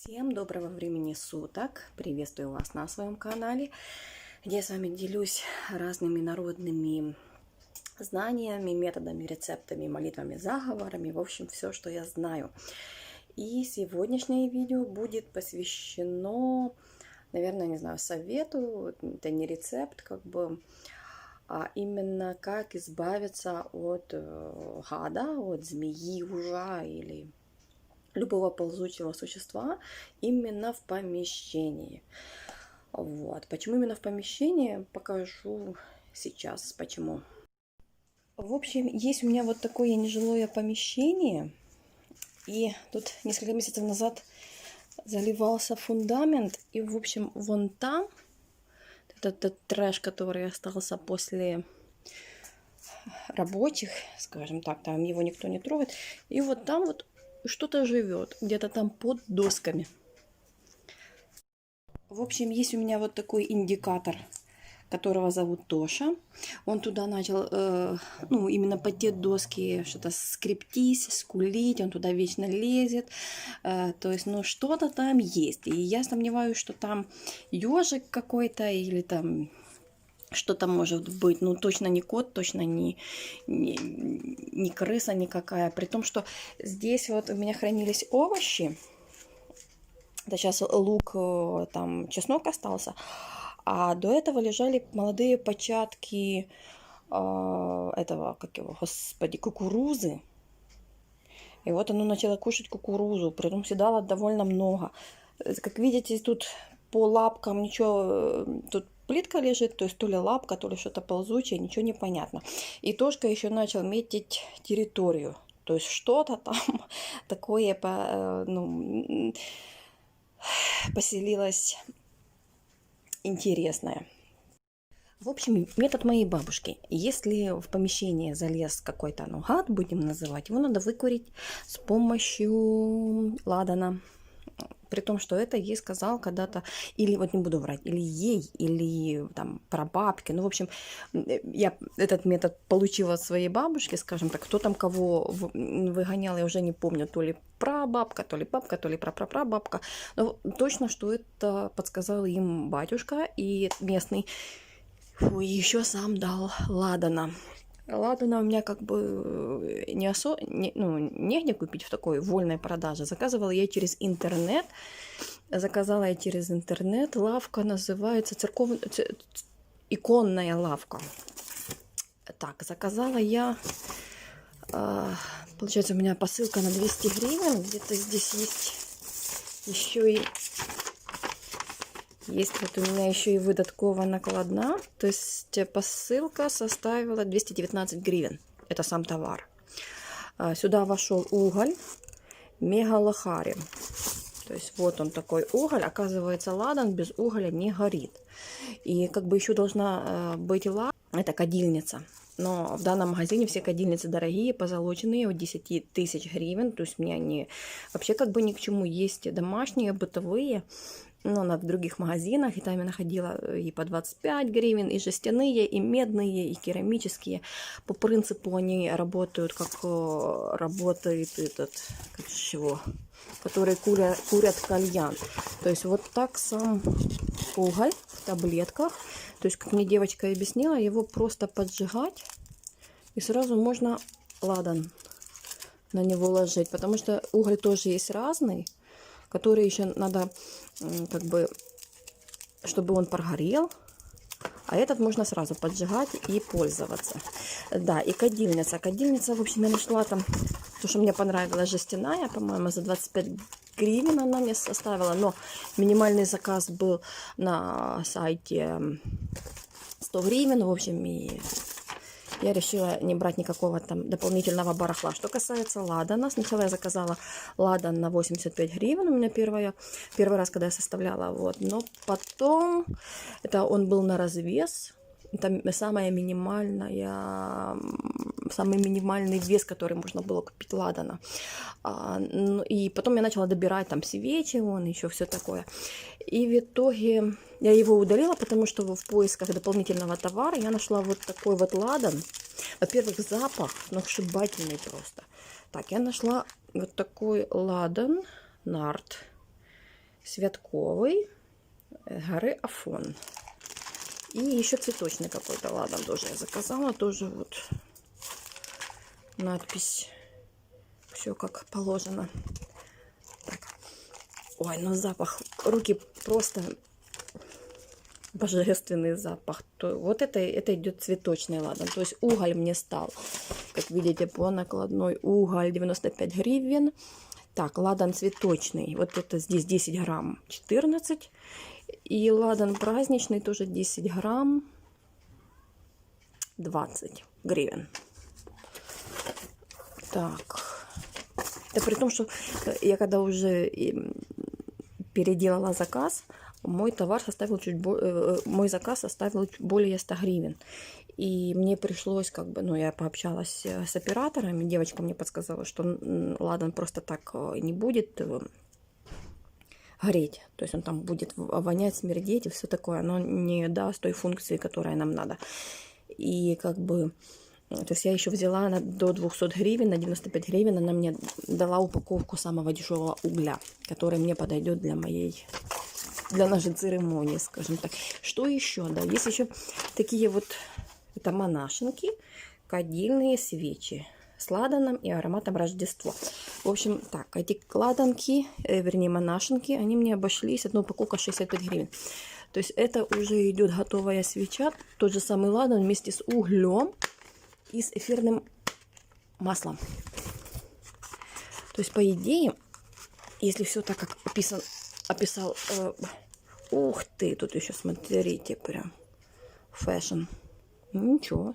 Всем доброго времени суток! Приветствую вас на своем канале, где я с вами делюсь разными народными знаниями, методами, рецептами, молитвами, заговорами, в общем, все, что я знаю. И сегодняшнее видео будет посвящено, наверное, не знаю, совету, это не рецепт, а именно как избавиться от гада, от змеи, ужа или любого ползучего существа именно в помещении. Вот. Почему именно в помещении, покажу сейчас, почему. В общем, есть у меня вот такое нежилое помещение, и тут несколько месяцев назад заливался фундамент, и, в общем, вон там, этот трэш, который остался после рабочих, скажем так, там его никто не трогает, и вот там вот что-то живет, где-то там под досками. В общем, есть у меня вот такой индикатор, которого зовут Тоша. Он туда начал, именно под те доски что-то скрептись, скулить, он туда вечно лезет. То есть, что-то там есть. И я сомневаюсь, что там ежик какой-то или там что-то может быть. Ну, точно не кот, точно не крыса никакая. При том, что здесь вот у меня хранились овощи. Это сейчас лук, там чеснок остался. А до этого лежали молодые початки кукурузы. И вот оно начало кушать кукурузу, притом съедало довольно много. Как видите, тут по лапкам ничего, тут плитка лежит, то есть то ли лапка, то ли что-то ползучее, ничего не понятно. И Тошка еще начал метить территорию, то есть что-то там такое поселилось интересное. В общем, метод моей бабушки. Если в помещение залез какой-то гад, будем называть, его надо выкурить с помощью ладана. При том, что это ей сказал когда-то, или вот не буду врать, или ей, или там прабабке. Ну, в общем, я этот метод получила от своей бабушки, скажем так. Кто там кого выгонял, я уже не помню, то ли прабабка, то ли бабка, то ли прапрапрабабка. Но точно, что это подсказал им батюшка и местный. Фу, и еще сам дал ладана. Ладана у меня негде купить в такой вольной продаже. Заказывала я через интернет. Лавка называется иконная лавка. Так, заказала я. Получается, у меня посылка на 200 гривен. Где-то здесь есть еще и... Есть вот у меня еще и выдаткова накладна, то есть посылка составила 219 гривен, это сам товар. Сюда вошел уголь мегалохари, то есть вот он такой уголь, оказывается ладан без угля не горит. И еще должна быть ладан, это кадильница. Но в данном магазине все кадильницы дорогие, позолоченные, от 10 тысяч гривен, то есть мне они вообще ни к чему. Есть домашние, бытовые, но в других магазинах, и там я находила и по 25 гривен, и жестяные, и медные, и керамические. По принципу они работают, как работает который курят кальян. То есть вот так сам уголь в таблетках. То есть, как мне девочка объяснила, его просто поджигать, и сразу можно ладан на него ложить. Потому что уголь тоже есть разный, который еще надо, чтобы он прогорел. А этот можно сразу поджигать и пользоваться. Да, и кадильница. Кадильница, в общем, я нашла там, то, что мне понравилась, жестяная, по-моему, за 25 гривен она мне составила. Но минимальный заказ был на сайте 100 гривен. В общем, и я решила не брать никакого там дополнительного барахла. Что касается ладана, сначала я заказала ладан на 85 гривен. У меня первый раз, когда я составляла. Вот. Но потом он был на развес. Это самый минимальный вес, который можно было купить ладана. И потом я начала добирать там свечи, еще все такое. И в итоге я его удалила, потому что в поисках дополнительного товара я нашла вот такой вот ладан. Во-первых, запах сногсшибательный просто. Так, я нашла вот такой ладан, нарт. святковый горы Афон. И еще цветочный какой-то ладан тоже я заказала. Тоже вот надпись. Все как положено. Так. Ой, ну запах. Руки просто божественный запах. Вот это идет цветочный ладан. То есть уголь мне стал. Как видите, по накладной уголь 95 гривен. Так, ладан цветочный. Вот это здесь 10 грамм 14. И ладан праздничный тоже 10 грамм 20 гривен. Так. Это при том, что я когда уже переделала заказ, мой товар составил мой заказ составил более 100 гривен. И мне пришлось, как бы, ну, я пообщалась с операторами, девочка мне подсказала, что ладан просто так не будет гореть. То есть он там будет вонять, смердеть и все такое. Оно не даст той функции, которая нам надо. И как бы, то есть я еще взяла до 200 гривен, на 95 гривен она мне дала упаковку самого дешевого угля, который мне подойдет для нашей церемонии, скажем так. Что еще? Да, есть еще такие вот, это монашенки, кадильные свечи с ладаном и ароматом Рождества. В общем, так, эти ладанки, вернее монашенки, они мне обошлись, одна упаковка 65 гривен. То есть это уже идет готовая свеча, тот же самый ладан вместе с углем и с эфирным маслом. То есть, по идее, если все так, как описал, ух ты, тут еще смотрите, прям фэшн. Ничего.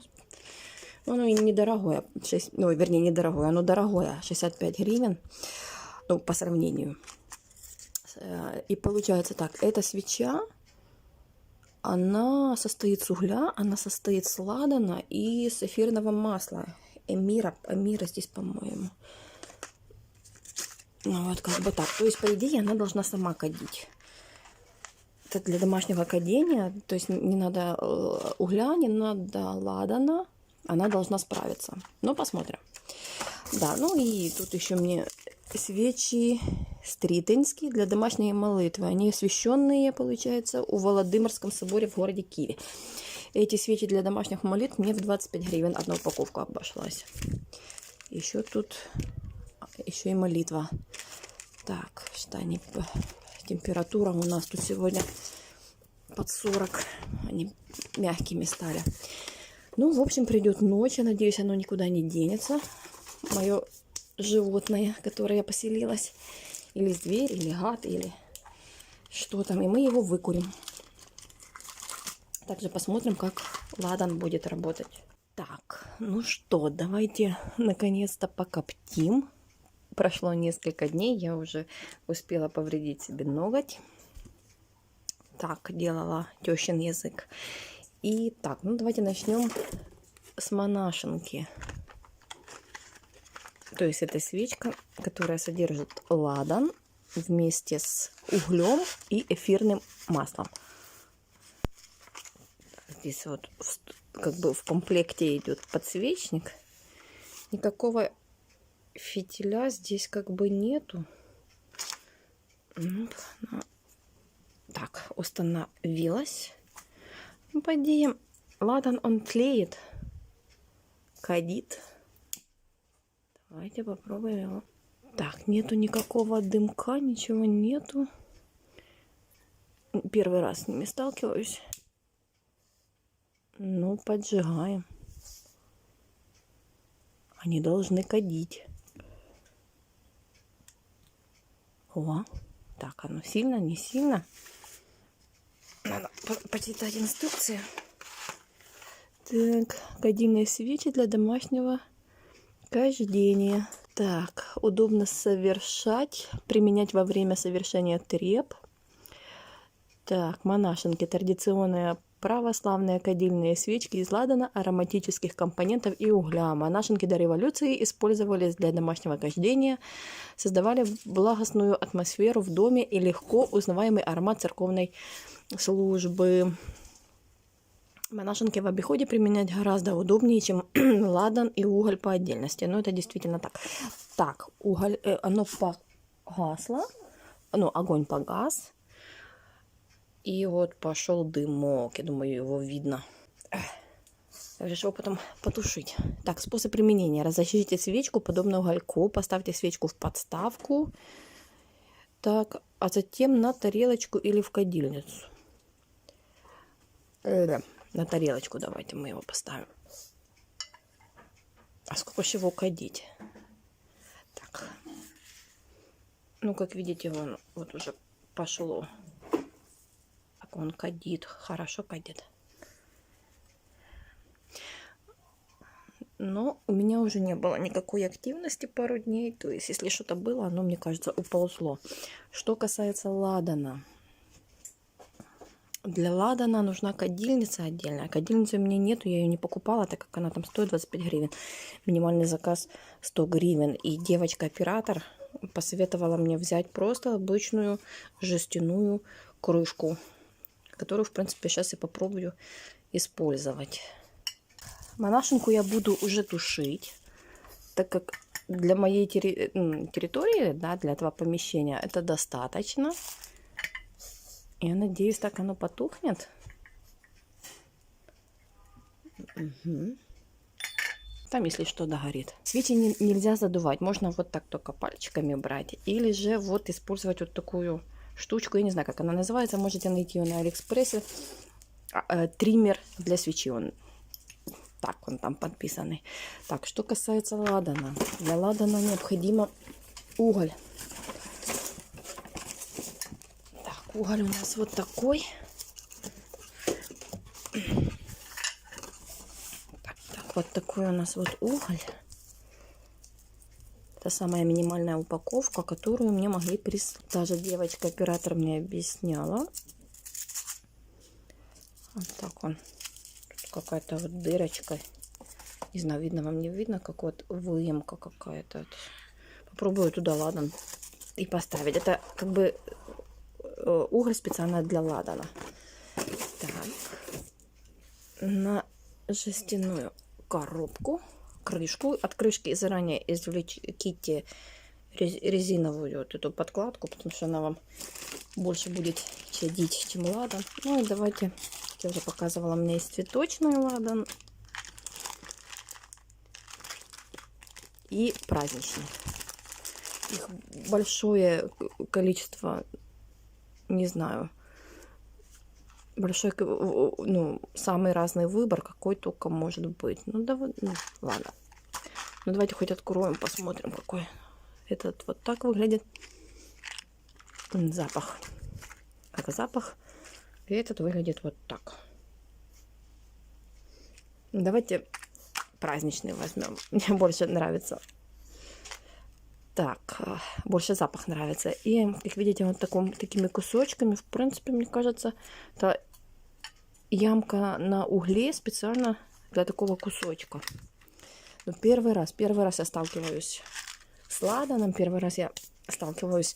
Оно и недорогое. Вернее, недорогое. Оно дорогое. 65 гривен. Ну, по сравнению. И получается так. Эта свеча, она состоит с угля, она состоит с ладана и с эфирного масла. Эмира здесь, по-моему. Ну, вот как бы так. То есть, по идее, она должна сама кадить. Это для домашнего кадения. То есть, не надо угля, не надо ладана. Она должна справиться. Ну, посмотрим. Да, ну и тут еще мне свечи стритинские для домашней молитвы. Они освященные, получается, у Володимирском соборе в городе Киеве. Эти свечи для домашних молитв мне в 25 гривен одна упаковка обошлась. Еще тут, еще и молитва. Так, что они, температура у нас тут сегодня под 40. Они мягкими стали. Ну, в общем, придет ночь. Я надеюсь, оно никуда не денется. Мое животное, которое поселилось. Или зверь, или гад, или что там. И мы его выкурим. Также посмотрим, как ладан будет работать. Так, ну что, давайте наконец-то покоптим. Прошло несколько дней. Я уже успела повредить себе ноготь. Так, делала тещин язык. И так, ну давайте начнем с монашенки. То есть это свечка, которая содержит ладан вместе с углем и эфирным маслом. Здесь вот как бы в комплекте идет подсвечник. Никакого фитиля здесь как бы нету. Так, установилась. Ну, по идее, ладан, он тлеет, кадит. Давайте попробуем его. Так, нету никакого дымка, ничего нету. Первый раз с ними сталкиваюсь. Ну, поджигаем. Они должны кадить. О, так, оно сильно, не сильно. Надо почитать инструкции. Так, кадильные свечи для домашнего кождения. Так, удобно совершать, применять во время совершения треб. Так, монашенки, традиционные православные кадильные свечки из ладана, ароматических компонентов и угля. Монашенки до революции использовались для домашнего кождения, создавали благостную атмосферу в доме и легко узнаваемый аромат церковной службы. Монашенки в обиходе применять гораздо удобнее, чем ладан и уголь по отдельности. Но это действительно так. Так, уголь, оно погасло. ну, огонь погас. И вот пошел дымок. Я думаю, его видно. Решил потом потушить. Так, способ применения. Разожгите свечку, подобно угольку. Поставьте свечку в подставку. Так, а затем на тарелочку или в кадильницу. На тарелочку давайте мы его поставим. А сколько же его кадить? Так. Ну, как видите, он вот уже пошло. Так он кадит. Хорошо кадит. Но у меня уже не было никакой активности пару дней. То есть, если что-то было, оно, мне кажется, уползло. Что касается ладана. Для ладана нужна кадильница отдельная. Кадильницы у меня нету, я ее не покупала, так как она там стоит 25 гривен. Минимальный заказ 100 гривен. И девочка-оператор посоветовала мне взять просто обычную жестяную крышку, которую, в принципе, сейчас я попробую использовать. Монашенку я буду уже тушить, так как для моей территории, да, для этого помещения это достаточно. Я надеюсь, так оно потухнет. Угу. Там, если что, догорит. Свечи нельзя задувать. Можно вот так только пальчиками брать. Или же вот использовать вот такую штучку. Я не знаю, как она называется. Можете найти ее на Алиэкспрессе. Триммер для свечи. Так, он там подписанный. Так, что касается ладана. Для ладана необходимо уголь. Так, уголь у нас вот такой. Так, вот такой у нас вот уголь. Это самая минимальная упаковка, которую мне могли прислать. Даже девочка-оператор мне объясняла. Вот так он. Какая-то вот дырочка. Не знаю, видно вам, не видно, как вот выемка какая-то. Попробую туда ладан и поставить. Это как бы уголь специально для ладана. Так. На жестяную коробку, крышку. От крышки заранее извлеките резиновую вот эту подкладку, потому что она вам больше будет чадить, чем ладан. Ну и давайте, я уже показывала, у меня есть цветочный ладан и праздничный. Их большое количество, не знаю, большой, ну, самый разный выбор, какой только может быть. Ну, давай, ну, ладно. Ну, давайте хоть откроем, посмотрим, какой. Этот вот так выглядит. Запах. Это запах. И этот выглядит вот так. Давайте праздничный возьмем. Мне больше нравится. Так, больше запах нравится. И, как видите, вот такими кусочками, в принципе, мне кажется, это ямка на угле специально для такого кусочка. Но первый раз я сталкиваюсь с ладаном, первый раз я сталкиваюсь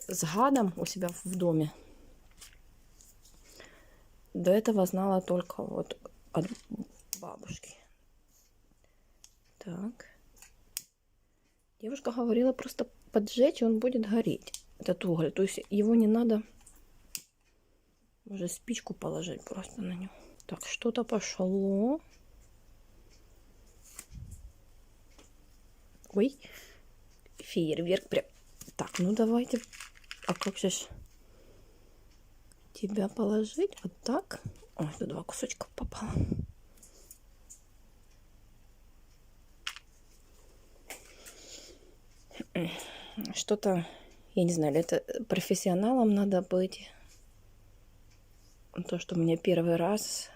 с гадом у себя в доме. До этого знала только вот от бабушки. Так. Девушка говорила просто поджечь, и он будет гореть, этот уголь. То есть его не надо, может, спичку положить просто на него. Так, что-то пошло. Ой, фейерверк прям. Так, ну давайте. А как же тебя положить? Вот так. Ой, тут 2 кусочка попало. Что-то, я не знаю, это профессионалом надо быть. То, что у меня первый раз.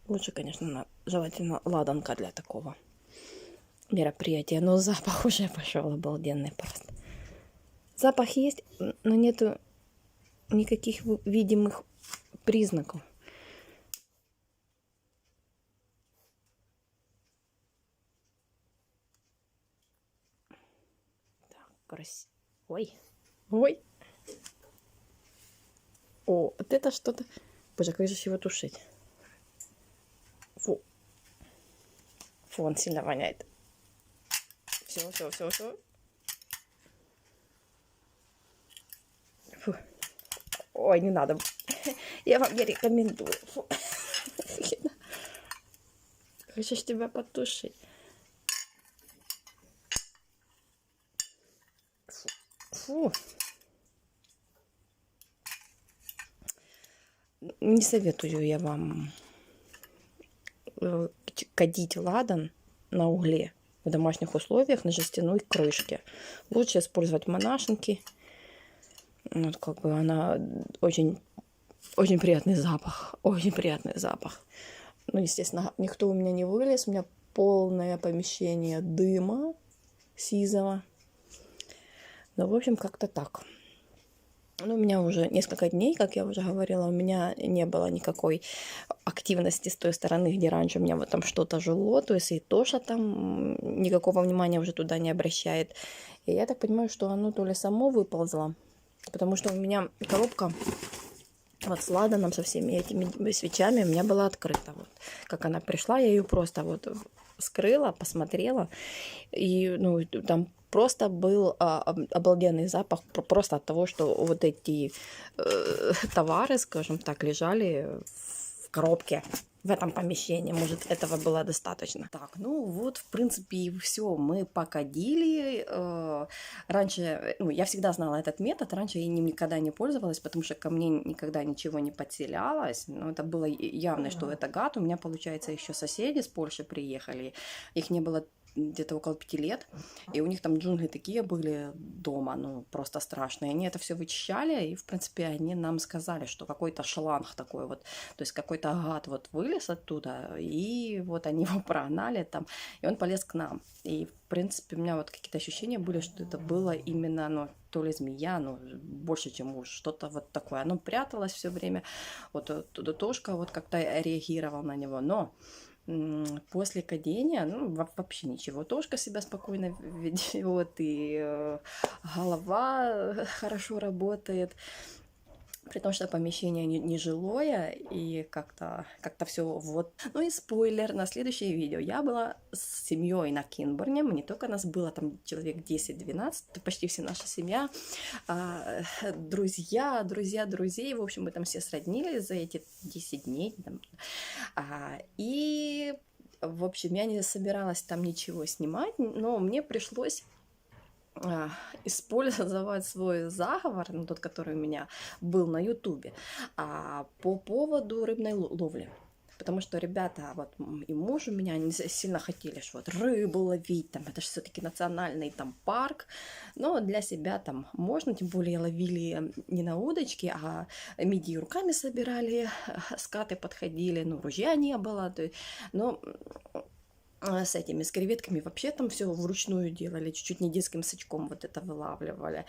Лучше, конечно, желательно ладанка для такого мероприятия. Но запах уже пошел обалденный просто. Запах есть, но нету никаких видимых признаков. Так, красиво. Ой, ой. О, вот это что-то. Боже, как же его тушить? Фу. Фу, он сильно воняет. Все. Ой, не надо. Я вам не рекомендую. Фу. Хочешь тебя потушить? Фу. Не советую я вам кадить ладан на угле в домашних условиях на жестяной крышке. Лучше использовать монашенки. Вот как бы она очень, очень приятный запах. Очень приятный запах. Ну, естественно, никто у меня не вылез. У меня полное помещение дыма сизого. Ну, в общем, как-то так. Ну, у меня уже несколько дней, как я уже говорила, у меня не было никакой активности с той стороны, где раньше у меня вот там что-то жило, то есть и Тоша там никакого внимания уже туда не обращает. И я так понимаю, что оно то ли само выползло, потому что у меня коробка вот с ладаном, со всеми этими свечами у меня была открыта. Вот. Как она пришла, я ее просто вот вскрыла, посмотрела, и ну, там просто был обалденный запах просто от того, что вот эти товары, скажем так, лежали в коробке в этом помещении. Может, этого было достаточно. Так, ну вот, в принципе, и все. Мы покадили. Раньше, ну, я всегда знала этот метод. Раньше я им никогда не пользовалась, потому что ко мне никогда ничего не подселялось. Но это было явно, что это гад. У меня, получается, еще соседи с Польши приехали. Их не было где-то около 5 лет, и у них там джунгли такие были дома, ну, просто страшные. Они это все вычищали, и, в принципе, они нам сказали, что какой-то шланг такой вот, то есть какой-то гад вот вылез оттуда, и вот они его прогнали там, и он полез к нам. И, в принципе, у меня вот какие-то ощущения были, что это было именно, ну, то ли змея, ну, больше, чем муж, что-то вот такое. Оно пряталось все время, вот Тошка вот как-то реагировал на него, но после кадения, ну, вообще ничего. Тошка себя спокойно ведет, и голова хорошо работает. При том, что помещение не жилое, и как-то все вот. Ну и спойлер на следующее видео. Я была с семьей на Кинбурне, не только нас было там человек 10-12, почти вся наша семья, друзья, друзей, в общем, мы там все сроднились за эти 10 дней. И, в общем, я не собиралась там ничего снимать, но мне пришлось использовать свой заговор, ну, тот, который у меня был на ютубе, по поводу рыбной ловли. Потому что ребята, вот и муж у меня, они сильно хотели, что вот рыбу ловить, там, это же все-таки национальный там парк, но для себя там можно, тем более ловили не на удочке, а мидии руками собирали, скаты подходили, ну, ружья не было, то есть, но с этими, с креветками вообще там все вручную делали, чуть-чуть не детским сачком вот это вылавливали.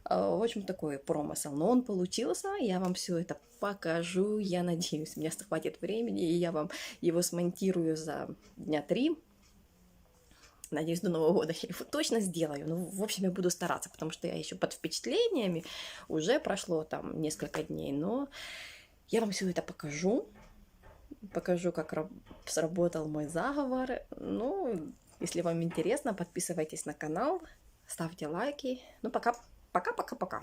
В общем, такой промысел. Но он получился, я вам все это покажу, я надеюсь, мне хватит времени, и я вам его смонтирую за дня 3. Надеюсь, до Нового года я его точно сделаю. Ну, в общем, я буду стараться, потому что я еще под впечатлениями, уже прошло там несколько дней, но я вам все это покажу. Покажу, как сработал мой заговор. Ну, если вам интересно, подписывайтесь на канал, ставьте лайки. Ну, пока. Пока-пока-пока.